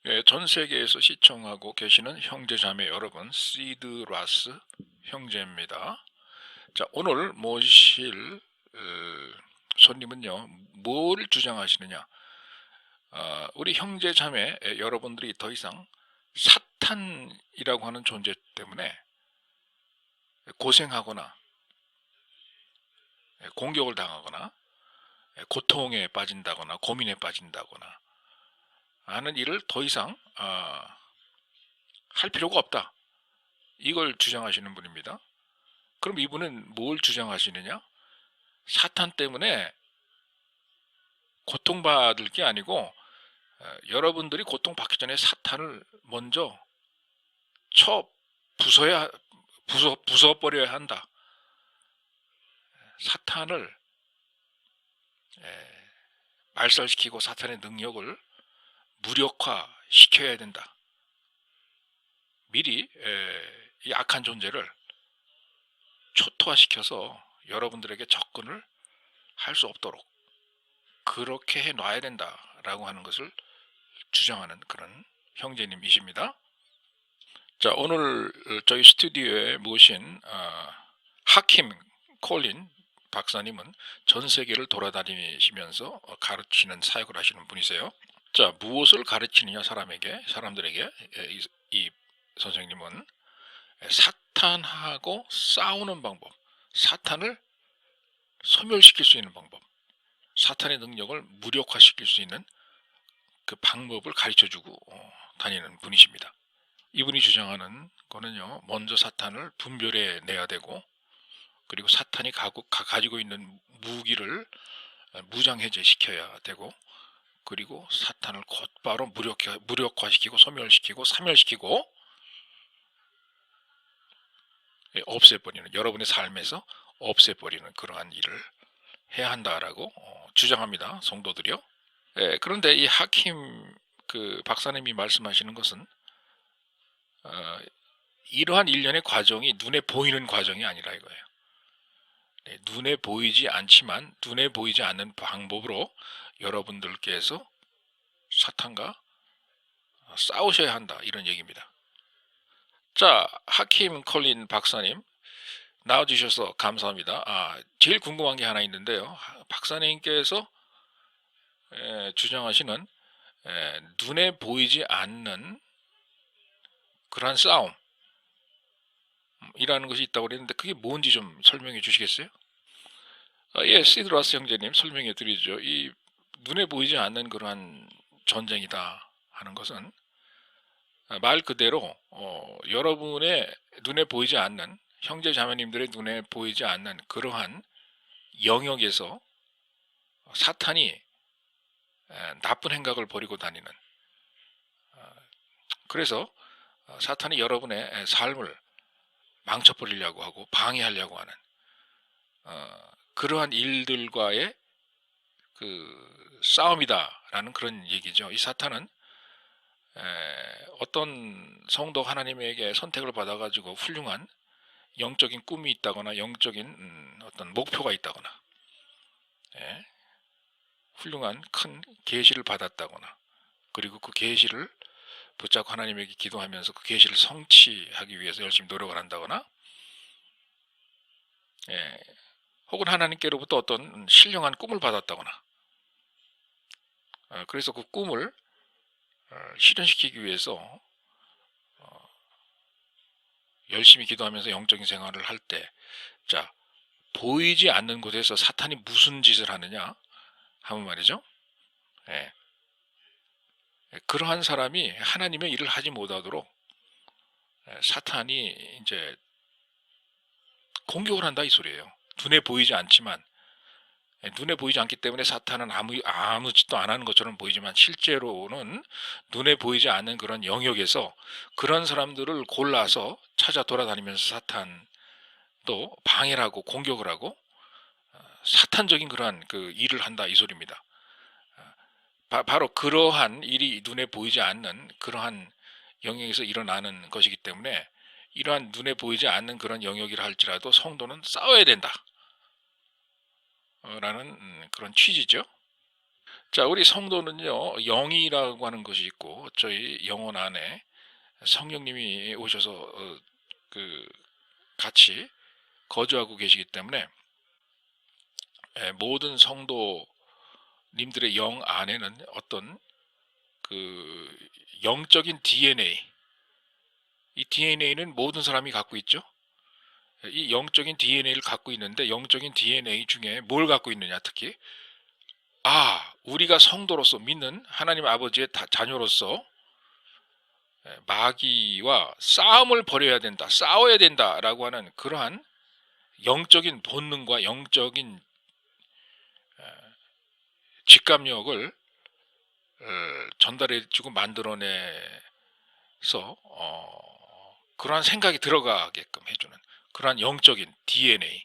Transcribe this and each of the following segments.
예, 전 세계에서 시청하고 계시는 형제자매 여러분, 시드라스 형제입니다. 자, 오늘 모실 손님은요, 뭘 주장하시느냐? 우리 형제자매 여러분들이 더 이상 사탄이라고 하는 존재 때문에 고생하거나 공격을 당하거나 고통에 빠진다거나 고민에 빠진다거나 하는 일을 더 이상 할 필요가 없다. 이걸 주장하시는 분입니다. 그럼 이분은 뭘 주장하시느냐? 사탄 때문에 고통받을 게 아니고 여러분들이 고통받기 전에 사탄을 먼저 쳐 부숴버려야 한다. 사탄을 말살시키고 사탄의 능력을 무력화시켜야 된다. 미리 이 악한 존재를 초토화시켜서 여러분들에게 접근을 할 수 없도록 그렇게 해놔야 된다라고 하는 것을 주장하는 그런 형제님이십니다. 자, 오늘 저희 스튜디오에 모신 하킴 콜린 박사님은 전 세계를 돌아다니시면서 가르치는 사역을 하시는 분이세요. 자, 무엇을 가르치느냐 사람들에게 이 선생님은 사탄하고 싸우는 방법, 사탄을 소멸시킬 수 있는 방법, 사탄의 능력을 무력화시킬 수 있는 그 방법을 가르쳐주고 다니는 분이십니다. 이분이 주장하는 거는요, 먼저 사탄을 분별해 내야 되고, 그리고 사탄이 가지고 있는 무기를 무장해제시켜야 되고, 그리고 사탄을 곧바로 무력화시키고 소멸시키고 사멸시키고 없애버리는, 여러분의 삶에서 없애버리는 그러한 일을 해야 한다라고 주장합니다. 성도들이요. 그런데 이 하킴 그 박사님이 말씀하시는 것은 이러한 일련의 과정이 눈에 보이는 과정이 아니라 이거예요. 눈에 보이지 않지만 눈에 보이지 않는 방법으로 여러분들께서 사탄과 싸우셔야 한다, 이런 얘기입니다. 자, 하킴 콜린 박사님 나와주셔서 감사합니다. 제일 궁금한 게 하나 있는데요. 박사님께서 주장하시는 눈에 보이지 않는 그러한 싸움이라는 것이 있다고 그랬는데 그게 뭔지 좀 설명해 주시겠어요? 예, 시드라스 형제님 설명해 드리죠. 이 눈에 보이지 않는 그러한 전쟁이다 하는 것은 말 그대로 여러분의 눈에 보이지 않는, 형제 자매님들의 눈에 보이지 않는 그러한 영역에서 사탄이 나쁜 행각을 벌이고 다니는, 그래서 사탄이 여러분의 삶을 망쳐버리려고 하고 방해하려고 하는 그러한 일들과의 그 싸움이다라는 그런 얘기죠. 이 사탄은 어떤 성도 하나님에게 선택을 받아가지고 훌륭한 영적인 꿈이 있다거나 영적인 어떤 목표가 있다거나 훌륭한 큰 계시를 받았다거나, 그리고 그 계시를 붙잡고 하나님에게 기도하면서 그 계시를 성취하기 위해서 열심히 노력을 한다거나, 혹은 하나님께로부터 어떤 신령한 꿈을 받았다거나, 그래서 그 꿈을 실현시키기 위해서 열심히 기도하면서 영적인 생활을 할 때, 자, 보이지 않는 곳에서 사탄이 무슨 짓을 하느냐 하면 말이죠. 그러한 사람이 하나님의 일을 하지 못하도록 사탄이 이제 공격을 한다, 이 소리예요. 눈에 보이지 않지만, 눈에 보이지 않기 때문에 사탄은 아무 짓도 안 하는 것처럼 보이지만 실제로는 눈에 보이지 않는 그런 영역에서 그런 사람들을 골라서 찾아 돌아다니면서 사탄도 방해를 하고 공격을 하고 사탄적인 그러한 그 일을 한다, 이 소리입니다. 바로 그러한 일이 눈에 보이지 않는 그러한 영역에서 일어나는 것이기 때문에 이러한 눈에 보이지 않는 그런 영역이라 할지라도 성도는 싸워야 된다 라는 그런 취지죠. 자, 우리 성도는요, 영이라고 하는 것이 있고, 저희 영혼 안에 성령님이 오셔서 그 같이 거주하고 계시기 때문에 모든 성도님들의 영 안에는 어떤 그 영적인 DNA, 이 DNA는 모든 사람이 갖고 있죠. 이 영적인 DNA를 갖고 있는데, 영적인 DNA 중에 뭘 갖고 있느냐, 특히 우리가 성도로서 믿는 하나님 아버지의 자녀로서 마귀와 싸움을 벌여야 된다, 싸워야 된다라고 하는 그러한 영적인 본능과 영적인 직감력을 전달해주고 만들어내서 그러한 생각이 들어가게끔 해주는 그러한 영적인 DNA가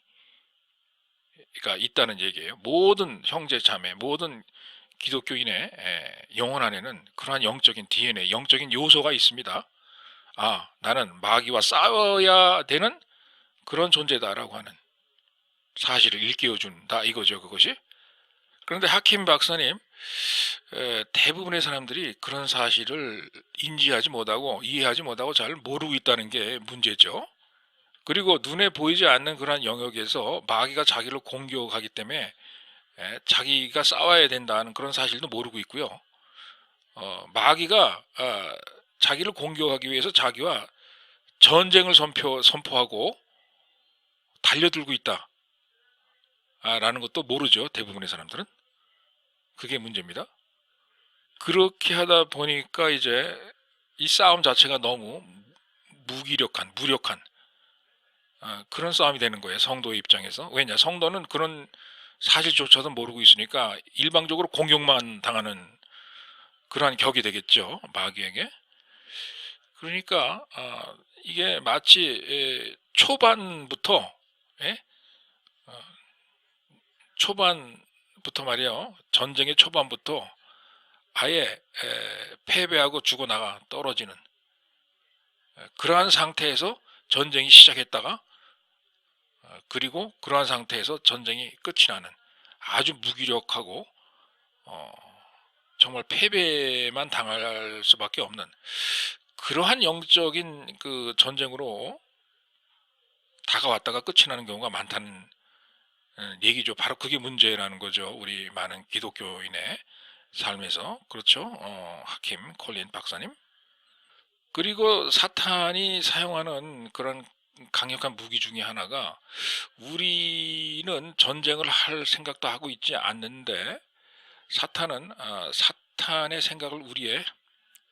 있다는 얘기예요. 모든 형제 자매, 모든 기독교인의 영혼 안에는 그러한 영적인 DNA, 영적인 요소가 있습니다. 나는 마귀와 싸워야 되는 그런 존재다라고 하는 사실을 일깨워준다 이거죠, 그것이. 그런데 하킴 박사님, 대부분의 사람들이 그런 사실을 인지하지 못하고 이해하지 못하고 잘 모르고 있다는 게 문제죠. 그리고 눈에 보이지 않는 그러한 영역에서 마귀가 자기를 공격하기 때문에 자기가 싸워야 된다는 그런 사실도 모르고 있고요. 마귀가 자기를 공격하기 위해서 자기와 전쟁을 선포하고 달려들고 있다 라는 것도 모르죠, 대부분의 사람들은. 그게 문제입니다. 그렇게 하다 보니까 이제 이 싸움 자체가 너무 무력한 그런 싸움이 되는 거예요, 성도의 입장에서. 왜냐, 성도는 그런 사실조차도 모르고 있으니까 일방적으로 공격만 당하는 그러한 격이 되겠죠, 마귀에게. 그러니까 이게 마치 초반부터 말이요, 전쟁의 초반부터 아예 패배하고 죽어나가 떨어지는 그러한 상태에서 전쟁이 시작했다가 그리고 그러한 상태에서 전쟁이 끝이 나는 아주 무기력하고 정말 패배만 당할 수밖에 없는 그러한 영적인 그 전쟁으로 다가왔다가 끝이 나는 경우가 많다는 얘기죠. 바로 그게 문제라는 거죠, 우리 많은 기독교인의 삶에서. 그렇죠? 하킴 콜린 박사님. 그리고 사탄이 사용하는 그런 강력한 무기 중에 하나가, 우리는 전쟁을 할 생각도 하고 있지 않는데 사탄은 사탄의 생각을 우리의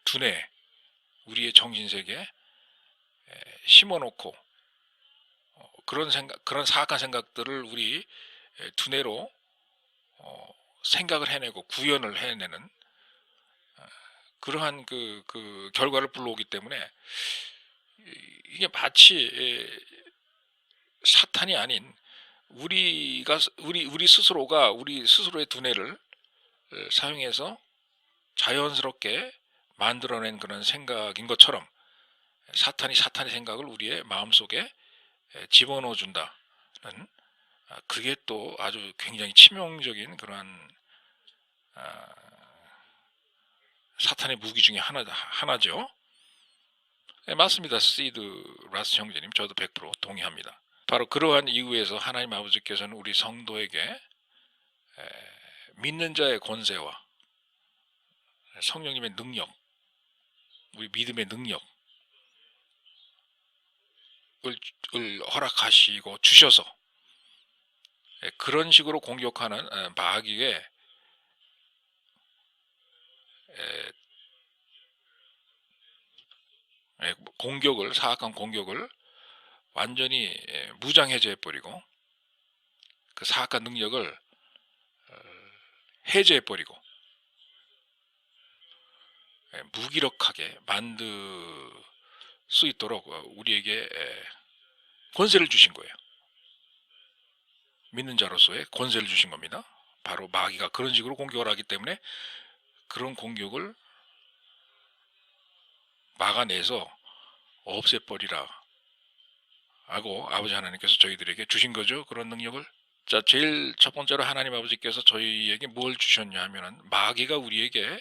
두뇌, 우리의 정신세계에 심어놓고 그런 사악한 생각들을 우리 두뇌로 생각을 해내고 구현을 해내는 그러한 그 결과를 불러오기 때문에 이게 마치 사탄이 아닌 우리 스스로가 우리 스스로의 두뇌를 사용해서 자연스럽게 만들어낸 그런 생각인 것처럼 사탄이 사탄의 생각을 우리의 마음속에 집어넣어 준다는, 그게 또 아주 굉장히 치명적인 그러한 사탄의 무기 중에 하나죠. 네, 맞습니다. 시드 라스 형제님, 저도 100% 동의합니다. 바로 그러한 이유에서 하나님 아버지께서는 우리 성도에게 믿는 자의 권세와 성령님의 능력, 우리 믿음의 능력을 허락하시고 주셔서 그런 식으로 공격하는 마귀의 사악한 공격을 완전히 무장해제해버리고 그 사악한 능력을 해제해버리고 무기력하게 만들 수 있도록 우리에게 권세를 주신 거예요. 믿는 자로서의 권세를 주신 겁니다. 바로 마귀가 그런 식으로 공격을 하기 때문에 그런 공격을 막아내서 없애버리라 하고 아버지 하나님께서 저희들에게 주신 거죠, 그런 능력을. 자, 제일 첫 번째로 하나님 아버지께서 저희에게 뭘 주셨냐 하면은 마귀가 우리에게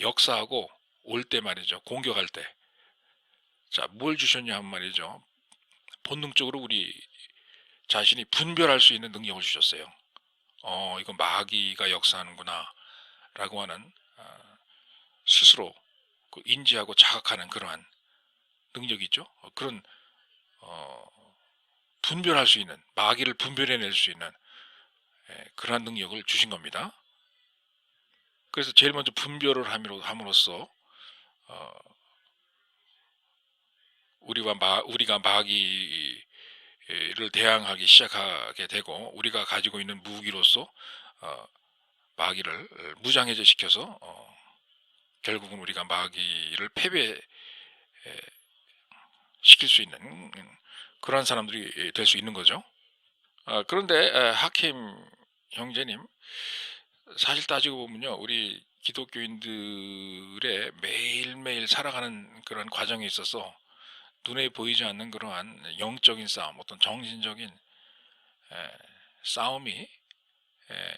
역사하고 올 때 말이죠. 공격할 때. 자, 뭘 주셨냐 한 말이죠. 본능적으로 우리 자신이 분별할 수 있는 능력을 주셨어요. 이거 마귀가 역사하는구나 라고 하는 스스로 인지하고 자각하는 그러한 능력이 있죠. 그런 분별할 수 있는, 마귀를 분별해낼 수 있는 그러한 능력을 주신 겁니다. 그래서 제일 먼저 분별을 함으로써 우리가 마귀를 대항하기 시작하게 되고, 우리가 가지고 있는 무기로서 마귀를 무장해제 시켜서 결국은 우리가 마귀를 패배시킬 수 있는 그러한 사람들이 될 수 있는 거죠. 그런데 하킴 형제님, 사실 따지고 보면요, 우리 기독교인들의 매일매일 살아가는 그런 과정에 있어서 눈에 보이지 않는 그러한 영적인 싸움, 어떤 정신적인 싸움이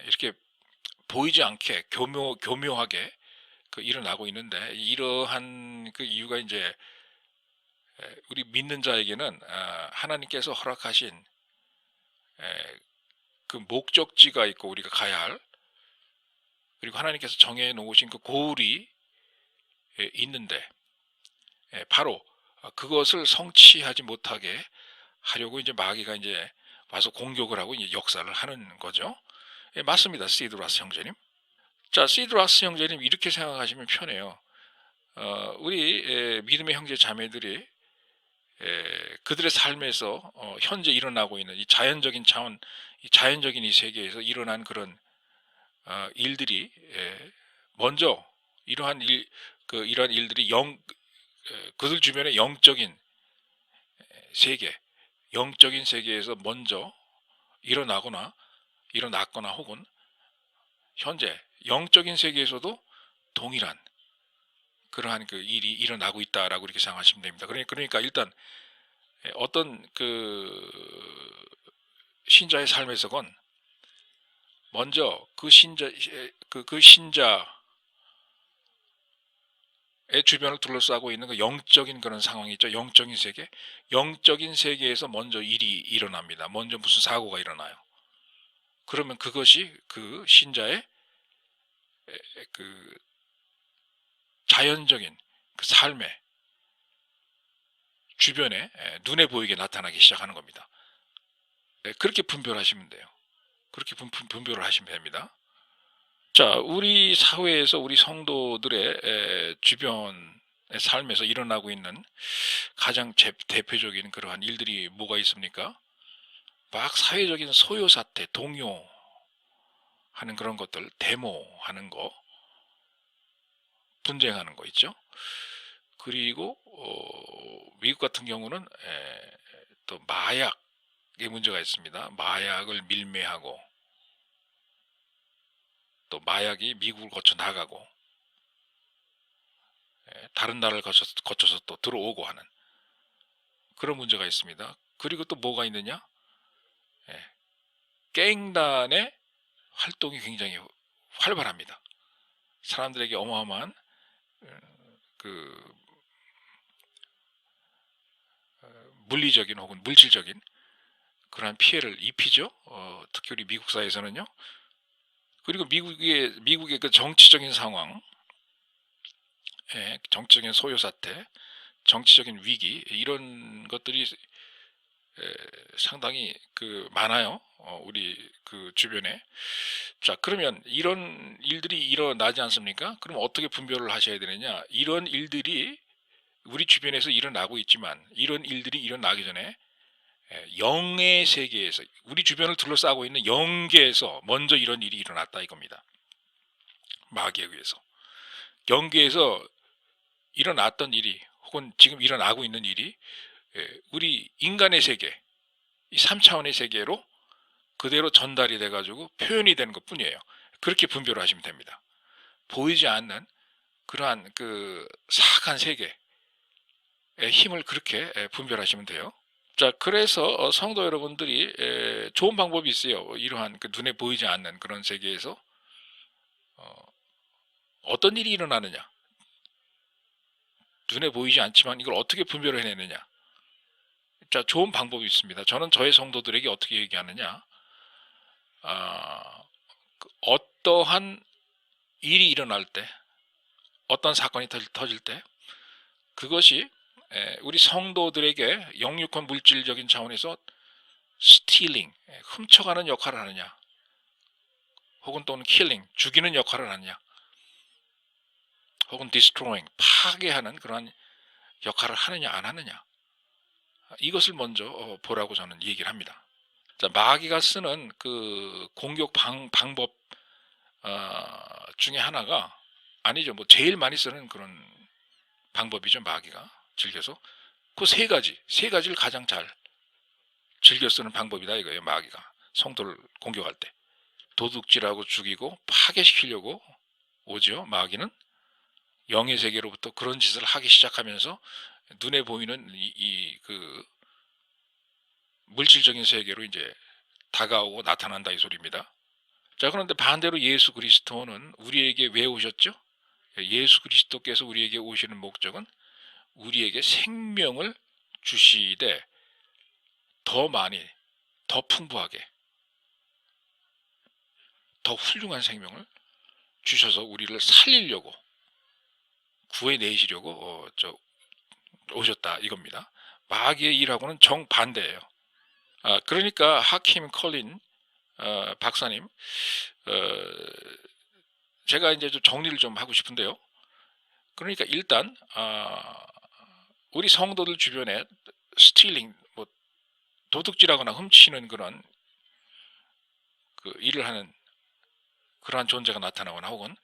이렇게 보이지 않게 교묘하게 일어나고 있는데, 이러한 그 이유가 이제 우리 믿는 자에게는 하나님께서 허락하신 그 목적지가 있고 우리가 가야 할, 그리고 하나님께서 정해 놓으신 그 고울이 있는데, 바로 그것을 성취하지 못하게 하려고 이제 마귀가 이제 와서 공격을 하고 이제 역사를 하는 거죠. 맞습니다, 시드라스 형제님. 자, 시드라스 형제님, 이렇게 생각하시면 편해요. 우리 믿음의 형제 자매들이 그들의 삶에서 현재 일어나고 있는 이 자연적인 차원, 이 자연적인 이 세계에서 일어난 그런 일들이 먼저 이러한 일들이 그들 주변의 영적인 세계, 영적인 세계에서 먼저 일어났거나 혹은 현재 영적인 세계에서도 동일한 그러한 그 일이 일어나고 있다라고 이렇게 생각하시면 됩니다. 그러니까 일단 어떤 그 신자의 삶에서건 먼저 그 신자의 주변을 둘러싸고 있는 그 영적인 그런 상황이 있죠. 영적인 세계. 영적인 세계에서 먼저 일이 일어납니다. 먼저 무슨 사고가 일어나요. 그러면 그것이 그 신자의 그 자연적인 그 삶의 주변에 눈에 보이게 나타나기 시작하는 겁니다. 그렇게 분별하시면 돼요. 그렇게 분별을 하시면 됩니다. 자, 우리 사회에서 우리 성도들의 주변의 삶에서 일어나고 있는 가장 대표적인 그러한 일들이 뭐가 있습니까? 막 사회적인 소요 사태, 동요하는 그런 것들, 데모하는 거, 분쟁하는 거 있죠. 그리고 미국 같은 경우는 또 마약의 문제가 있습니다. 마약을 밀매하고 또 마약이 미국을 거쳐 나가고 다른 나라를 거쳐서 또 들어오고 하는 그런 문제가 있습니다. 그리고 또 뭐가 있느냐? 갱단의 활동이 굉장히 활발합니다. 사람들에게 어마어마한 그 물리적인 혹은 물질적인 그러한 피해를 입히죠. 특히 우리 미국 사회에서는요. 그리고 미국의 그 정치적인 상황, 정치적인 소요 사태, 정치적인 위기, 이런 것들이 상당히 많아요. 우리 그 주변에. 자, 그러면 이런 일들이 일어나지 않습니까? 그럼 어떻게 분별을 하셔야 되느냐? 이런 일들이 우리 주변에서 일어나고 있지만, 이런 일들이 일어나기 전에 영의 세계에서, 우리 주변을 둘러싸고 있는 영계에서 먼저 이런 일이 일어났다 이겁니다. 마귀에 의해서. 영계에서 일어났던 일이, 혹은 지금 일어나고 있는 일이 우리 인간의 세계, 이 3차원의 세계로 그대로 전달이 돼가지고 표현이 되는 것 뿐이에요. 그렇게 분별을 하시면 됩니다. 보이지 않는 그러한 그 사악한 세계의 힘을 그렇게 분별하시면 돼요. 자, 그래서 성도 여러분들이 좋은 방법이 있어요. 이러한 그 눈에 보이지 않는 그런 세계에서 어떤 일이 일어나느냐, 눈에 보이지 않지만 이걸 어떻게 분별을 해내느냐. 자, 좋은 방법이 있습니다. 저는 저의 성도들에게 어떻게 얘기하느냐, 어떠한 일이 일어날 때, 어떤 사건이 터질 때, 그것이 우리 성도들에게 영육한 물질적인 차원에서 스틸링, 훔쳐가는 역할을 하느냐, 혹은 또는 킬링, 죽이는 역할을 하느냐, 혹은 destroying, 파괴하는 그러한 역할을 하느냐 안 하느냐, 이것을 먼저 보라고 저는 얘기를 합니다. 자, 마귀가 쓰는 그 공격 방법 중에 하나가, 아니죠, 뭐 제일 많이 쓰는 그런 방법이죠. 마귀가 즐겨서 그 세 가지를 가장 잘 즐겨 쓰는 방법이다 이거예요. 마귀가 성도를 공격할 때 도둑질하고 죽이고 파괴시키려고 오죠. 마귀는 영의 세계로부터 그런 짓을 하기 시작하면서 눈에 보이는 그 물질적인 세계로 이제 다가오고 나타난다 이 소리입니다. 자, 그런데 반대로 예수 그리스도는 우리에게 왜 오셨죠? 예수 그리스도께서 우리에게 오시는 목적은 우리에게 생명을 주시되 더 많이, 더 풍부하게, 더 훌륭한 생명을 주셔서 우리를 살리려고, 구해내시려고 오셨다 이겁니다. 마귀의 일하고는 정반대예요. 그러니까 하킴 컬린 박사님, 제가 이제 좀 정리를 좀 하고 싶은데요. 그러니까 일단 우리 성도들 주변에 스틸링, 뭐 도둑질하거나 훔치는 그런 그 일을 하는 그러한 존재가 나타나거나, 혹은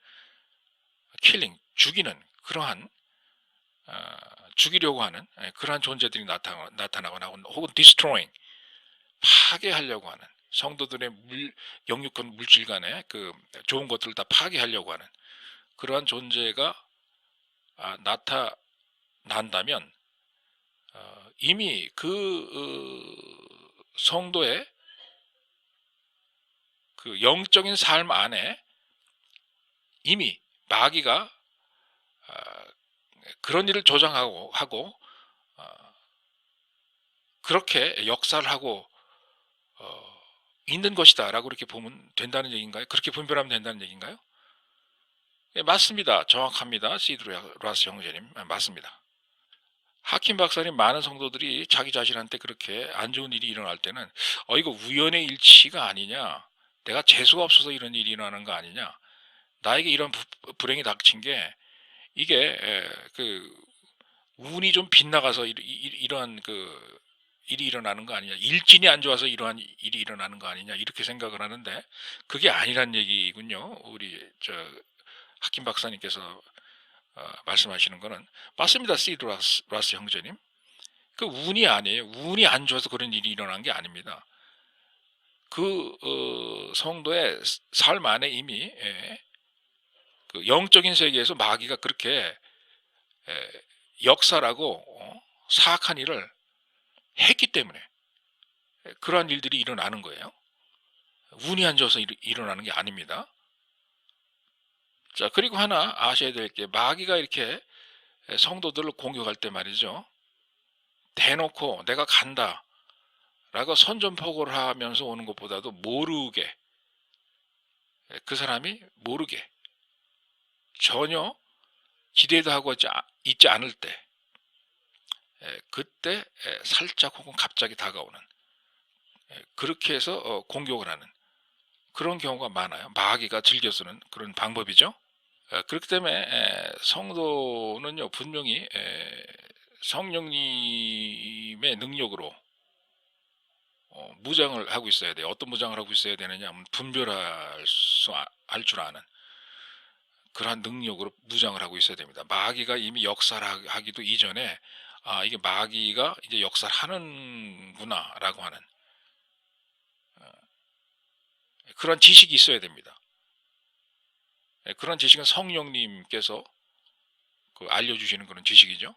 킬링, 죽이는 그러한 죽이려고 하는 그러한 존재들이 나타나거나, 혹은 destroying, 파괴하려고 하는, 성도들의 영육한 물질 간의 그 좋은 것들을 다 파괴하려고 하는 그러한 존재가 나타난다면 이미 그 성도의 그 영적인 삶 안에 이미 마귀가 그런 일을 조장하고 그렇게 역사를 하고 있는 것이다 라고 그렇게 보면 된다는 얘기인가요? 그렇게 분별하면 된다는 얘기인가요? 예, 맞습니다. 정확합니다. 시드라스 형제님, 맞습니다. 하킴 박사님, 많은 성도들이 자기 자신한테 그렇게 안 좋은 일이 일어날 때는 이거 우연의 일치가 아니냐, 내가 재수가 없어서 이런 일이 일어나는 거 아니냐, 나에게 이런 불행이 닥친 게 이게 그 운이 좀 빗나가서 이러한 그 일이 일어나는 거 아니냐, 일진이 안 좋아서 이러한 일이 일어나는 거 아니냐, 이렇게 생각을 하는데 그게 아니란 얘기군요. 우리 하킴 박사님께서 말씀하시는 거는 맞습니다. 시드라스 형제님, 그 운이 아니에요. 운이 안 좋아서 그런 일이 일어난 게 아닙니다. 그 성도의 삶 안에 이미 그 영적인 세계에서 마귀가 그렇게 역사라고 사악한 일을 했기 때문에 그러한 일들이 일어나는 거예요. 운이 안 좋아서 일어나는 게 아닙니다. 자, 그리고 하나 아셔야 될 게, 마귀가 이렇게 성도들을 공격할 때 말이죠, 대놓고 내가 간다 라고 선전포고를 하면서 오는 것보다도 모르게, 그 사람이 모르게 전혀 기대도 하고 있지 않을 때, 그때 살짝 혹은 갑자기 다가오는, 그렇게 해서 공격을 하는 그런 경우가 많아요. 마귀가 즐겨 쓰는 그런 방법이죠. 그렇기 때문에 성도는요, 분명히 성령님의 능력으로 무장을 하고 있어야 돼요. 어떤 무장을 하고 있어야 되느냐 하면 분별할 줄 아는 그러한 능력으로 무장을 하고 있어야 됩니다. 마귀가 이미 역사를 하기도 이전에 이게 마귀가 이제 역사를 하는구나 라고 하는 그런 지식이 있어야 됩니다. 그런 지식은 성령님께서 알려주시는 그런 지식이죠.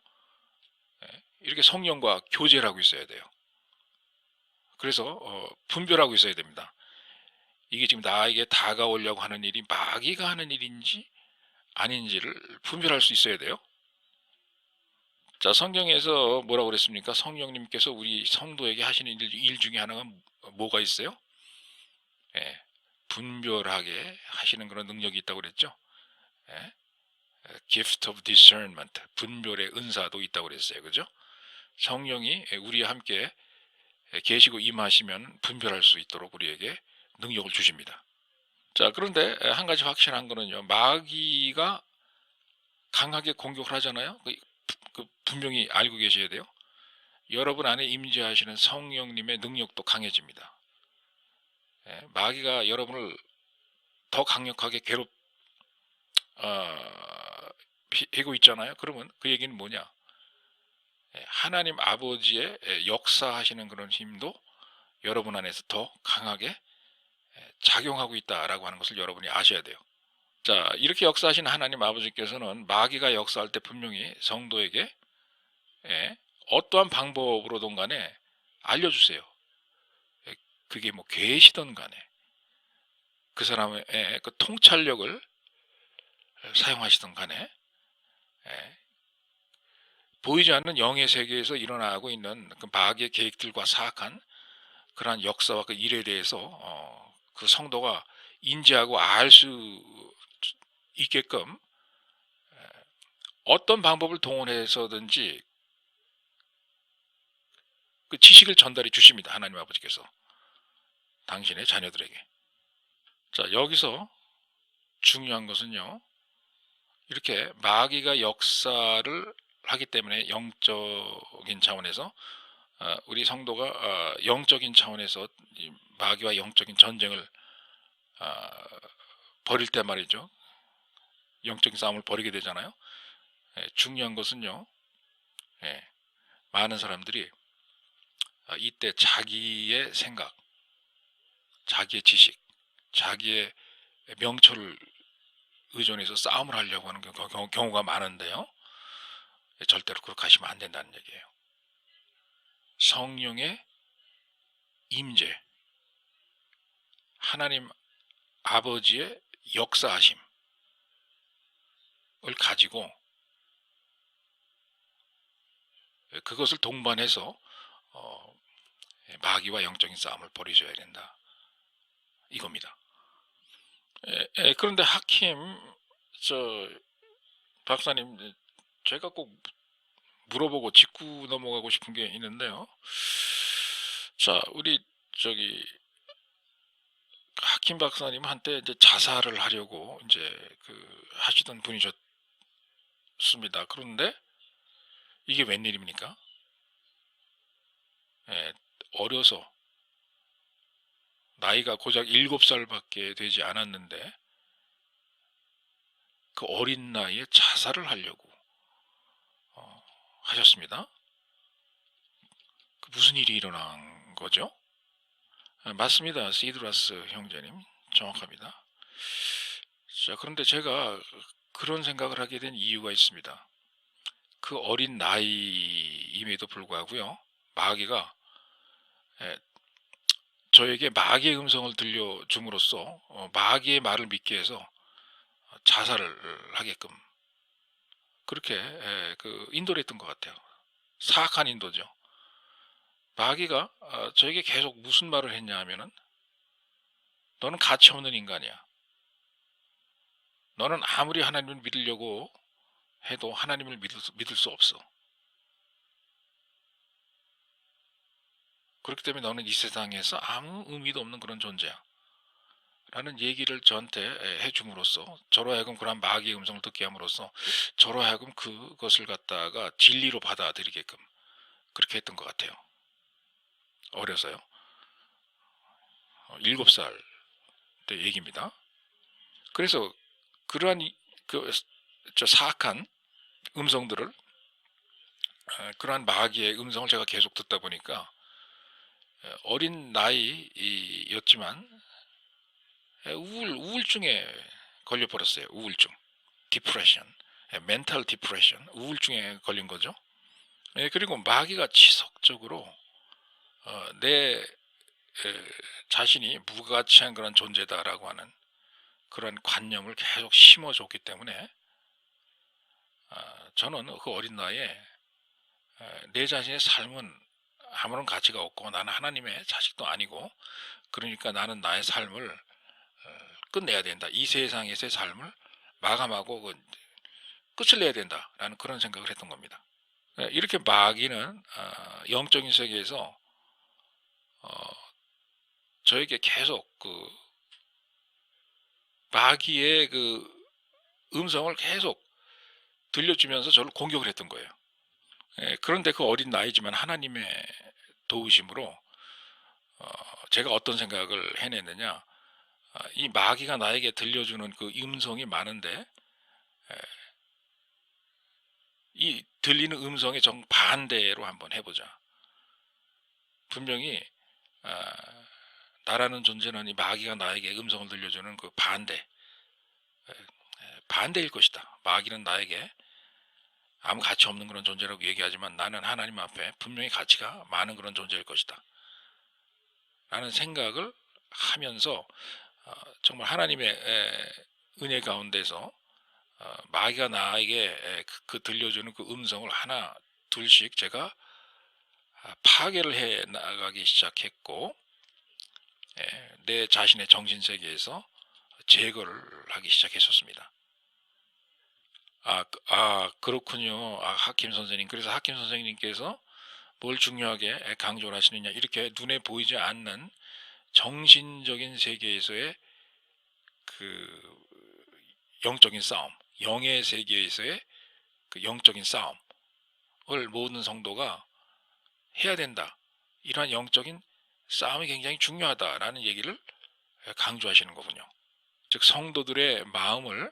이렇게 성령과 교제를 하고 있어야 돼요. 그래서 분별하고 있어야 됩니다. 이게 지금 나에게 다가오려고 하는 일이 마귀가 하는 일인지 아닌지를 분별할 수 있어야 돼요. 자, 성경에서 뭐라고 그랬습니까? 성령님께서 우리 성도에게 하시는 일 중에 하나가 뭐가 있어요? 예, 분별하게 하시는 그런 능력이 있다고 그랬죠. 예, gift of discernment, 분별의 은사도 있다고 그랬어요. 그죠? 성령이 우리와 함께 계시고 임하시면 분별할 수 있도록 우리에게 능력을 주십니다. 자, 그런데 한 가지 확실한 거는요. 마귀가 강하게 공격을 하잖아요. 그 분명히 알고 계셔야 돼요. 여러분 안에 임재하시는 성령님의 능력도 강해집니다. 예, 마귀가 여러분을 더 강력하게 괴롭히고 있잖아요. 그러면 그 얘기는 뭐냐? 예, 하나님 아버지의 역사하시는 그런 힘도 여러분 안에서 더 강하게 작용하고 있다라고 하는 것을 여러분이 아셔야 돼요. 자, 이렇게 역사하신 하나님 아버지께서는 마귀가 역사할 때 분명히 성도에게 어떠한 방법으로든 간에 알려주세요. 그게 뭐 계시든 간에 그 사람의 그 통찰력을 사용하시든 간에 보이지 않는 영의 세계에서 일어나고 있는 그 마귀의 계획들과 사악한 그러한 역사와 그 일에 대해서 그 성도가 인지하고 알 수 있게끔 어떤 방법을 동원해서든지 그 지식을 전달해 주십니다. 하나님 아버지께서 당신의 자녀들에게. 자, 여기서 중요한 것은요. 이렇게 마귀가 역사를 하기 때문에 영적인 차원에서 우리 성도가 영적인 차원에서 마귀와 영적인 전쟁을 벌일 때 말이죠. 영적인 싸움을 벌이게 되잖아요. 중요한 것은요. 많은 사람들이 이때 자기의 생각, 자기의 지식, 자기의 명철을 의존해서 싸움을 하려고 하는 경우가 많은데요. 절대로 그렇게 하시면 안 된다는 얘기예요. 성령의 임재, 하나님 아버지의 역사하심을 가지고 그것을 동반해서 마귀와 영적인 싸움을 벌이셔야 된다. 이겁니다. 그런데 하킴 박사님, 제가 꼭 물어보고 짚고 넘어가고 싶은 게 있는데요. 자, 우리 하킴 박사님 한때 이제 자살을 하려고 이제 하시던 분이셨습니다. 그런데 이게 웬일입니까? 어려서 나이가 고작 7살밖에 되지 않았는데 그 어린 나이에 자살을 하려고 하셨습니다. 무슨 일이 일어난 거죠? 맞습니다. 시드라스 형제님, 정확합니다. 자, 그런데 제가 그런 생각을 하게 된 이유가 있습니다. 그 어린 나이임에도 불구하고요, 마귀가 저에게 마귀의 음성을 들려줌으로써 마귀의 말을 믿게 해서 자살을 하게끔 그렇게 인도를 했던 것 같아요. 사악한 인도죠. 마귀가 저에게 계속 무슨 말을 했냐 하면은, 너는 가치 없는 인간이야. 너는 아무리 하나님을 믿으려고 해도 하나님을 믿을 수 없어. 그렇기 때문에 너는 이 세상에서 아무 의미도 없는 그런 존재야. 라는 얘기를 저한테 해줌으로써, 저로 하여금 그런 마귀의 음성을 듣게 함으로써 저로 하여금 그것을 갖다가 진리로 받아들이게끔 그렇게 했던 것 같아요. 어려서요. 7살 때 얘기입니다. 그래서 그러한 사악한 음성들을, 그러한 마귀의 음성을 제가 계속 듣다 보니까 어린 나이였지만 우울증에 걸려버렸어요. 우울증, 디프레션, 멘탈 디프레션, 우울증에 걸린 거죠. 그리고 마귀가 지속적으로 내 자신이 무가치한 그런 존재다라고 하는 그런 관념을 계속 심어줬기 때문에 저는 그 어린 나이에 내 자신의 삶은 아무런 가치가 없고 나는 하나님의 자식도 아니고 그러니까 나는 나의 삶을 끝내야 된다. 이 세상에서의 삶을 마감하고 끝을 내야 된다라는 그런 생각을 했던 겁니다. 이렇게 마귀는 영적인 세계에서 저에게 계속 마귀의 음성을 계속 들려주면서 저를 공격을 했던 거예요. 그런데 그 어린 나이지만 하나님의 도우심으로 제가 어떤 생각을 해냈느냐, 이 마귀가 나에게 들려주는 그 음성이 많은데 이 들리는 음성의 정반대로 한번 해보자. 분명히 나라는 존재는 이 마귀가 나에게 음성을 들려주는 그 반대일 것이다. 마귀는 나에게 아무 가치 없는 그런 존재라고 얘기하지만 나는 하나님 앞에 분명히 가치가 많은 그런 존재일 것이다. 라는 생각을 하면서 정말 하나님의 은혜 가운데서 마귀가 나에게 들려주는 그 음성을 하나 둘씩 제가 파괴를 해 나가기 시작했고 내 자신의 정신세계에서 제거를 하기 시작했었습니다. 그렇군요. 하킴 선생님. 그래서 하킴 선생님께서 뭘 중요하게 강조를 하시느냐. 이렇게 눈에 보이지 않는 정신적인 세계에서의 그 영적인 싸움, 영의 세계에서의 그 영적인 싸움을 모든 성도가 해야 된다. 이러한 영적인 싸움이 굉장히 중요하다라는 얘기를 강조하시는 거군요. 즉 성도들의 마음을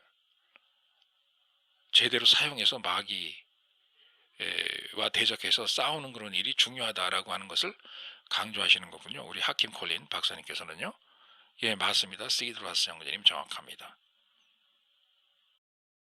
제대로 사용해서 마귀와 대적해서 싸우는 그런 일이 중요하다라고 하는 것을 강조하시는 거군요. 우리 하킴 콜린 박사님께서는요. 예, 맞습니다. 시드라스 형제님 정확합니다.